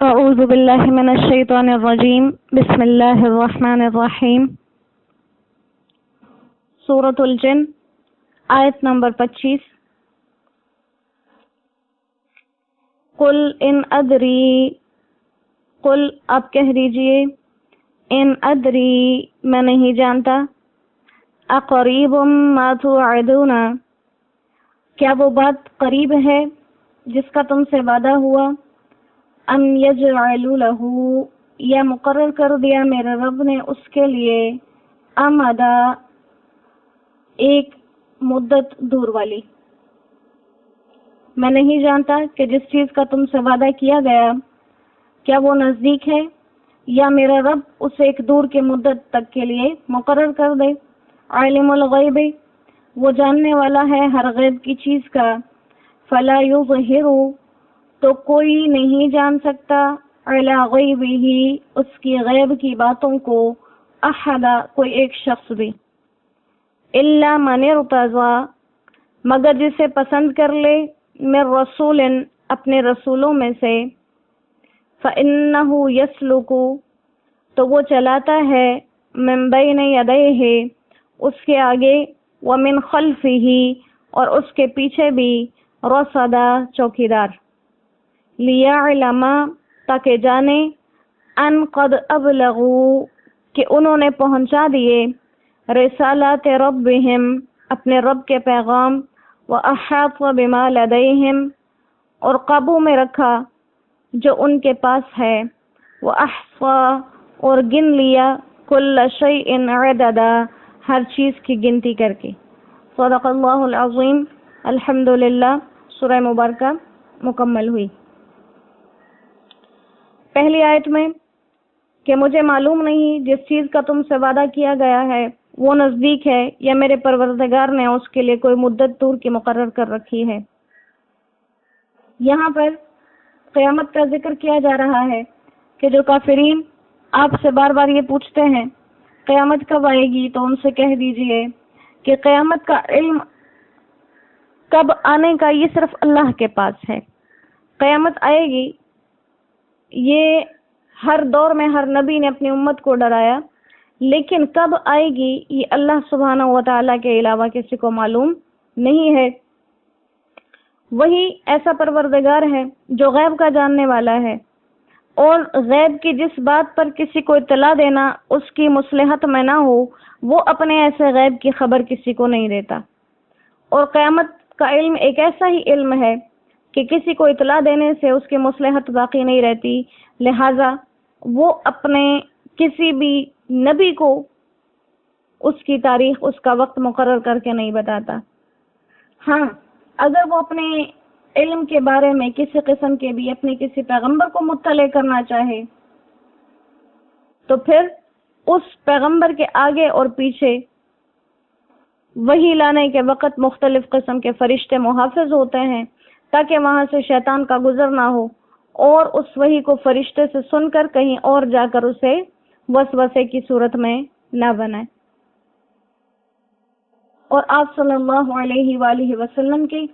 اعوذ باللہ من الشیطان الرجیم بسم اللہ الرحمن الرحیم سورۃ الجن آیت نمبر 25 قل ان ادری قل آپ کہہ دیجئے ان ادری میں نہیں جانتا اقریب ما توعدون کیا وہ بات قریب ہے جس کا تم سے وعدہ ہوا ام یجعل لہ یا مقرر کر دیا میرے رب نے اس کے لیے امدا ایک مدت دور والی۔ میں نہیں جانتا کہ جس چیز کا تم سے وعدہ کیا گیا کیا وہ نزدیک ہے یا میرا رب اسے ایک دور کی مدت تک کے لیے مقرر کر دے۔ عالم الغیب وہ جاننے والا ہے ہر غیب کی چیز کا، فلا یظہر تو کوئی نہیں جان سکتا علی غیبہ اس کی غیب کی باتوں کو احدا کوئی ایک شخص بھی، الا من ارتضی مگر جسے پسند کر لے من رسول اپنے رسولوں میں سے، فإنہ یسلک تو وہ چلاتا ہے من بین یدیہ اس کے آگے ومن خلفہ اور اس کے پیچھے بھی رصدا چوکیدار، لیعلم تاکہ جانے ان قد ابلغوا کہ انہوں نے پہنچا دیے رسالات ربہم اپنے رب کے پیغام، واحاط بما لدیہم اور قابو میں رکھا جو ان کے پاس ہے، واحصا اور گن لیا کل شیء عددا ہر چیز کی گنتی کر کے۔ صدق اللہ العظیم۔ الحمدللہ سورہ مبارکہ مکمل ہوئی۔ پہلی آیت میں کہ مجھے معلوم نہیں جس چیز کا تم سے وعدہ کیا گیا ہے وہ نزدیک ہے یا میرے پروردگار نے اس کے لیے کوئی مدت دور کی مقرر کر رکھی ہے۔ یہاں پر قیامت کا ذکر کیا جا رہا ہے کہ جو کافرین آپ سے بار بار یہ پوچھتے ہیں قیامت کب آئے گی، تو ان سے کہہ دیجئے کہ قیامت کا علم کب آنے کا یہ صرف اللہ کے پاس ہے۔ قیامت آئے گی یہ ہر دور میں ہر نبی نے اپنی امت کو ڈرایا، لیکن کب آئے گی یہ اللہ سبحانہ و تعالیٰ کے علاوہ کسی کو معلوم نہیں ہے۔ وہی ایسا پروردگار ہے جو غیب کا جاننے والا ہے، اور غیب کی جس بات پر کسی کو اطلاع دینا اس کی مصلحت میں نہ ہو وہ اپنے ایسے غیب کی خبر کسی کو نہیں دیتا۔ اور قیامت کا علم ایک ایسا ہی علم ہے کہ کسی کو اطلاع دینے سے اس کی مصلحت باقی نہیں رہتی، لہٰذا وہ اپنے کسی بھی نبی کو اس کی تاریخ اس کا وقت مقرر کر کے نہیں بتاتا۔ ہاں اگر وہ اپنے علم کے بارے میں کسی قسم کے بھی اپنے کسی پیغمبر کو مطلع کرنا چاہے تو پھر اس پیغمبر کے آگے اور پیچھے وحی لانے کے وقت مختلف قسم کے فرشتے محافظ ہوتے ہیں تاکہ وہاں سے شیطان کا گزر نہ ہو اور اس وحی کو فرشتے سے سن کر کہیں اور جا کر اسے وسوسے کی صورت میں نہ بنائے۔ اور آپ صلی اللہ علیہ وآلہ وسلم کے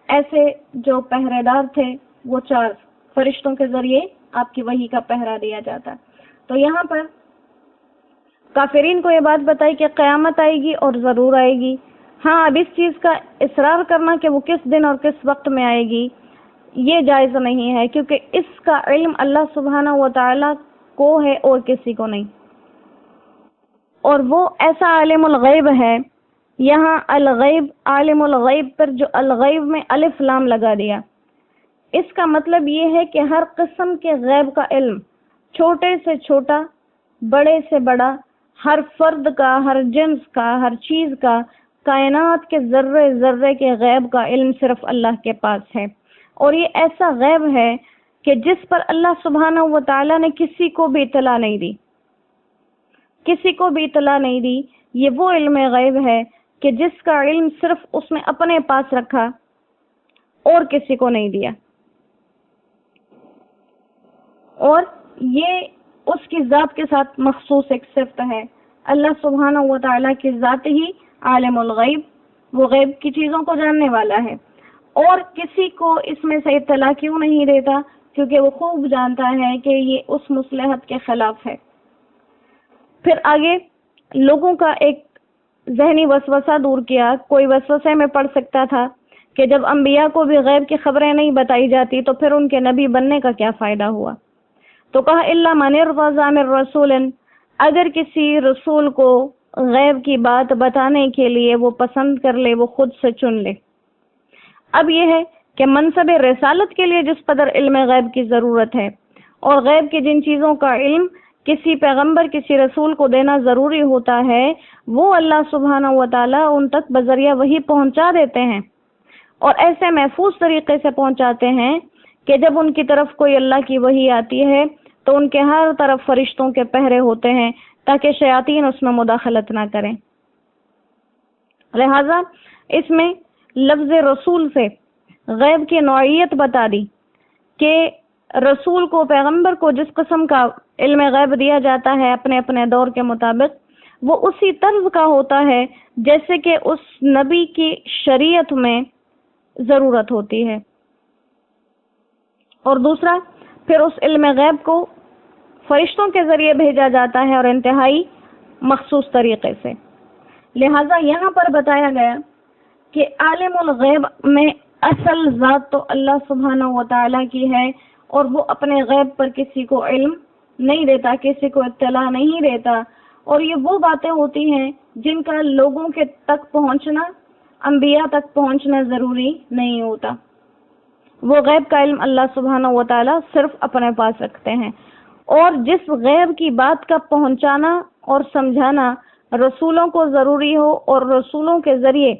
ایسے جو پہرے دار تھے وہ 4 فرشتوں کے ذریعے آپ کی وحی کا پہرا دیا جاتا۔ تو یہاں پر کافرین کو یہ بات بتائی کہ قیامت آئے گی اور ضرور آئے گی۔ ہاں اب اس چیز کا اصرار کرنا کہ وہ کس دن اور کس وقت میں آئے گی یہ جائز نہیں ہے، کیونکہ اس کا علم اللہ سبحانہ و تعالیٰ کو ہے اور کسی کو نہیں، اور وہ ایسا عالم الغیب ہے۔ یہاں الغیب عالم الغیب پر جو الغیب میں الف لام لگا دیا، اس کا مطلب یہ ہے کہ ہر قسم کے غیب کا علم، چھوٹے سے چھوٹا بڑے سے بڑا، ہر فرد کا، ہر جنس کا، ہر چیز کا، کائنات کے ذرے ذرے کے غیب کا علم صرف اللہ کے پاس ہے۔ اور یہ ایسا غیب ہے کہ جس پر اللہ سبحانہ و تعالیٰ نے کسی کو بھی اطلاع نہیں دی، کسی کو بھی اطلاع نہیں دی۔ یہ وہ علم غیب ہے کہ جس کا علم صرف اس نے اپنے پاس رکھا اور کسی کو نہیں دیا، اور یہ اس کی ذات کے ساتھ مخصوص ایک صفت ہے۔ اللہ سبحانہ و تعالیٰ کی ذات ہی عالم الغیب، وہ غیب کی چیزوں کو جاننے والا ہے، اور کسی کو اس میں سے اطلاع کیوں نہیں دیتا؟ کیونکہ وہ خوب جانتا ہے کہ یہ اس مصلحت کے خلاف ہے۔ پھر آگے لوگوں کا ایک ذہنی وسوسہ دور کیا۔ کوئی وسوسے میں پڑ سکتا تھا کہ جب انبیاء کو بھی غیب کی خبریں نہیں بتائی جاتی تو پھر ان کے نبی بننے کا کیا فائدہ ہوا؟ تو کہا الا من ارتضی من رسول، اگر کسی رسول کو غیب کی بات بتانے کے لیے وہ پسند کر لے، وہ خود سے چن لے۔ اب یہ ہے کہ منصب رسالت کے لیے جس قدر علم غیب کی ضرورت ہے اور غیب کی جن چیزوں کا علم کسی پیغمبر کسی رسول کو دینا ضروری ہوتا ہے، وہ اللہ سبحانہ و تعالیٰ ان تک بذریعہ وحی پہنچا دیتے ہیں، اور ایسے محفوظ طریقے سے پہنچاتے ہیں کہ جب ان کی طرف کوئی اللہ کی وحی آتی ہے تو ان کے ہر طرف فرشتوں کے پہرے ہوتے ہیں تاکہ شیاطین اس میں مداخلت نہ کریں۔ لہذا اس میں لفظ رسول سے غیب کی نوعیت بتا دی کہ رسول کو، پیغمبر کو جس قسم کا علم غیب دیا جاتا ہے اپنے اپنے دور کے مطابق، وہ اسی طرز کا ہوتا ہے جیسے کہ اس نبی کی شریعت میں ضرورت ہوتی ہے۔ اور دوسرا، پھر اس علم غیب کو فرشتوں کے ذریعے بھیجا جاتا ہے اور انتہائی مخصوص طریقے سے۔ لہذا یہاں پر بتایا گیا کہ عالم الغیب میں اصل ذات تو اللہ سبحانہ و تعالیٰ کی ہے، اور وہ اپنے غیب پر کسی کو علم نہیں دیتا، کسی کو اطلاع نہیں دیتا، اور یہ وہ باتیں ہوتی ہیں جن کا لوگوں کے تک پہنچنا، انبیاء تک پہنچنا ضروری نہیں ہوتا۔ وہ غیب کا علم اللہ سبحانہ و تعالیٰ صرف اپنے پاس رکھتے ہیں، اور جس غیب کی بات کا پہنچانا اور سمجھانا رسولوں کو ضروری ہو، اور رسولوں کے ذریعے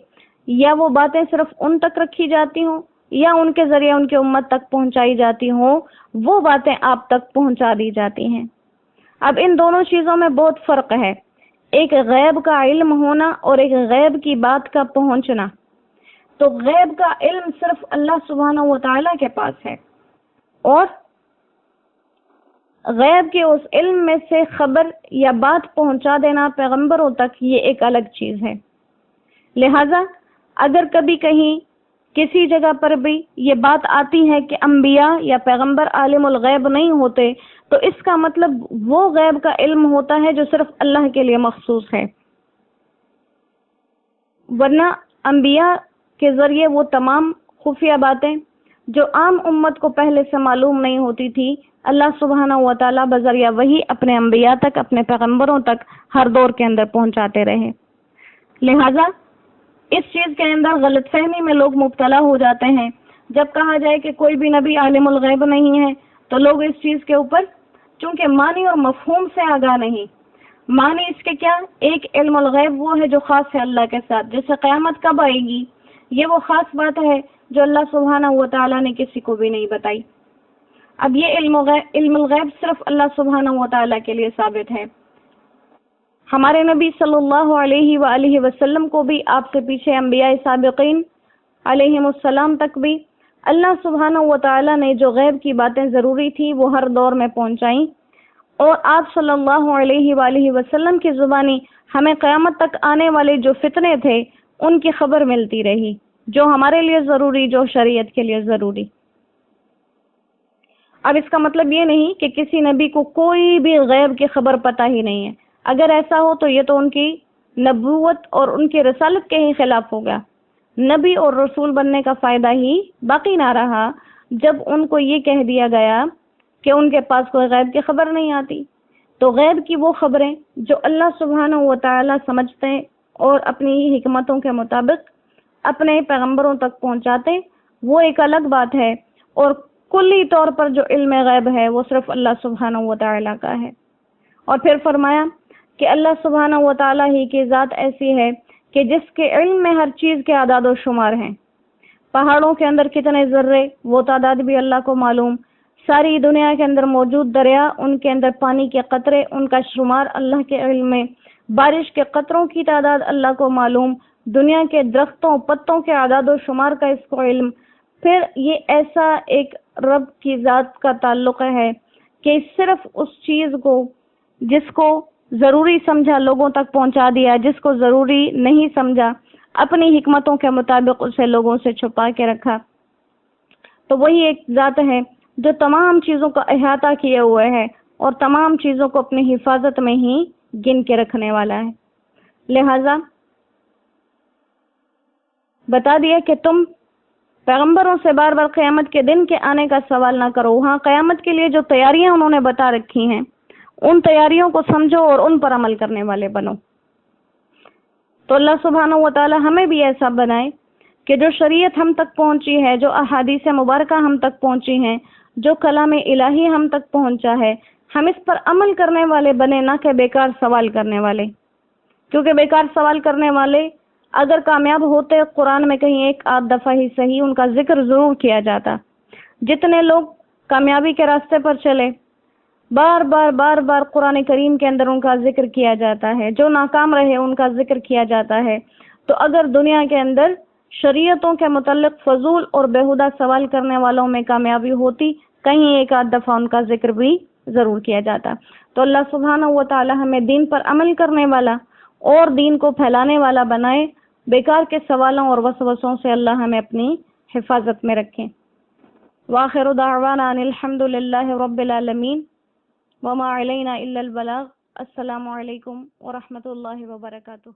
یا وہ باتیں صرف ان تک رکھی جاتی ہوں یا ان کے ذریعے ان کی امت تک پہنچائی جاتی ہوں، وہ باتیں آپ تک پہنچا دی جاتی ہیں۔ اب ان دونوں چیزوں میں بہت فرق ہے، ایک غیب کا علم ہونا اور ایک غیب کی بات کا پہنچنا۔ تو غیب کا علم صرف اللہ سبحانہ و تعالیٰ کے پاس ہے، اور غیب کے اس علم میں سے خبر یا بات پہنچا دینا پیغمبروں تک، یہ ایک الگ چیز ہے۔ لہذا اگر کبھی کہیں کسی جگہ پر بھی یہ بات آتی ہے کہ انبیاء یا پیغمبر عالم الغیب نہیں ہوتے، تو اس کا مطلب وہ غیب کا علم ہوتا ہے جو صرف اللہ کے لیے مخصوص ہے، ورنہ انبیاء کے ذریعے وہ تمام خفیہ باتیں جو عام امت کو پہلے سے معلوم نہیں ہوتی تھی، اللہ سبحانہ و تعالیٰ بذریعہ وہی اپنے انبیاء تک، اپنے پیغمبروں تک ہر دور کے اندر پہنچاتے رہے۔ لہذا اس چیز کے اندر غلط فہمی میں لوگ مبتلا ہو جاتے ہیں۔ جب کہا جائے کہ کوئی بھی نبی عالم الغیب نہیں ہے تو لوگ اس چیز کے اوپر چونکہ معنی اور مفہوم سے آگاہ نہیں، معنی اس کے کیا، ایک علم الغیب وہ ہے جو خاص ہے اللہ کے ساتھ، جیسے قیامت کب آئے گی، یہ وہ خاص بات ہے جو اللہ سبحانہ و تعالیٰ نے کسی کو بھی نہیں بتائی۔ اب یہ علم الغیب صرف اللہ سبحانہ و تعالیٰ کے لیے ثابت ہے۔ ہمارے نبی صلی اللہ علیہ وآلہ وسلم کو بھی، آپ سے پیچھے انبیاء سابقین علیہم السلام تک بھی اللہ سبحانہ و تعالیٰ نے جو غیب کی باتیں ضروری تھی وہ ہر دور میں پہنچائیں، اور آپ صلی اللہ علیہ وآلہ وسلم کی زبانی ہمیں قیامت تک آنے والے جو فتنے تھے ان کی خبر ملتی رہی، جو ہمارے لیے ضروری، جو شریعت کے لیے ضروری۔ اب اس کا مطلب یہ نہیں کہ کسی نبی کو کوئی بھی غیب کی خبر پتہ ہی نہیں ہے۔ اگر ایسا ہو تو یہ تو ان کی نبوت اور ان کی رسالت کے ہی خلاف ہو گیا۔ نبی اور رسول بننے کا فائدہ ہی باقی نہ رہا جب ان کو یہ کہہ دیا گیا کہ ان کے پاس کوئی غیب کی خبر نہیں آتی۔ تو غیب کی وہ خبریں جو اللہ سبحانہ و تعالیٰ سمجھتے ہیں اور اپنی حکمتوں کے مطابق اپنے پیغمبروں تک پہنچاتے، وہ ایک الگ بات ہے، اور کلی طور پر جو علم غیب ہے وہ صرف اللہ سبحانہ و تعالیٰ کا ہے۔ اور پھر فرمایا کہ اللہ سبحانہ و تعالیٰ ہی کی ذات ایسی ہے کہ جس کے علم میں ہر چیز کے اعداد و شمار ہیں۔ پہاڑوں کے اندر کتنے ذرے، وہ تعداد بھی اللہ کو معلوم۔ ساری دنیا کے اندر موجود دریا، ان کے اندر پانی کے قطرے، ان کا شمار اللہ کے علم میں۔ بارش کے قطروں کی تعداد اللہ کو معلوم۔ دنیا کے درختوں پتوں کے اعداد و شمار کا اس کو علم۔ پھر یہ ایسا ایک رب کی ذات کا تعلق ہے کہ صرف اس چیز کو جس کو ضروری سمجھا لوگوں تک پہنچا دیا، جس کو ضروری نہیں سمجھا اپنی حکمتوں کے مطابق اسے لوگوں سے چھپا کے رکھا۔ تو وہی ایک ذات ہے جو تمام چیزوں کا احاطہ کیے ہوئے ہے اور تمام چیزوں کو اپنی حفاظت میں ہی گن کے رکھنے والا ہے۔ لہذا بتا دیا کہ تم پیغمبروں سے بار بار قیامت کے دن کے آنے کا سوال نہ کرو، ہاں قیامت کے لیے جو تیاریاں انہوں نے بتا رکھی ہیں ان تیاریوں کو سمجھو اور ان پر عمل کرنے والے بنو۔ تو اللہ سبحانہ و تعالی ہمیں بھی ایسا بنائے کہ جو شریعت ہم تک پہنچی ہے، جو احادیث مبارکہ ہم تک پہنچی ہیں، جو کلام الہی ہم تک پہنچا ہے، ہم اس پر عمل کرنے والے بنے، نہ کہ بیکار سوال کرنے والے۔ کیونکہ بیکار سوال کرنے والے اگر کامیاب ہوتے قرآن میں کہیں ایک آدھ دفعہ ہی صحیح ان کا ذکر ضرور کیا جاتا۔ جتنے لوگ کامیابی کے راستے پر چلے بار بار قرآن کریم کے اندر ان کا ذکر کیا جاتا ہے، جو ناکام رہے ان کا ذکر کیا جاتا ہے۔ تو اگر دنیا کے اندر شریعتوں کے متعلق فضول اور بیہودہ سوال کرنے والوں میں کامیابی ہوتی، کہیں ایک آدھ دفعہ ان کا ذکر بھی ضرور کیا جاتا۔ تو اللہ سبحانہ و تعالی ہمیں دین پر عمل کرنے والا اور دین کو پھیلانے والا بنائے، بیکار کے سوالوں اور وسوسوں سے اللہ ہمیں اپنی حفاظت میں رکھیں۔ وآخر دعوانا ان الحمد للہ رب العالمین وما علینا الا البلاغ۔ السلام علیکم ورحمۃ اللہ وبرکاتہ۔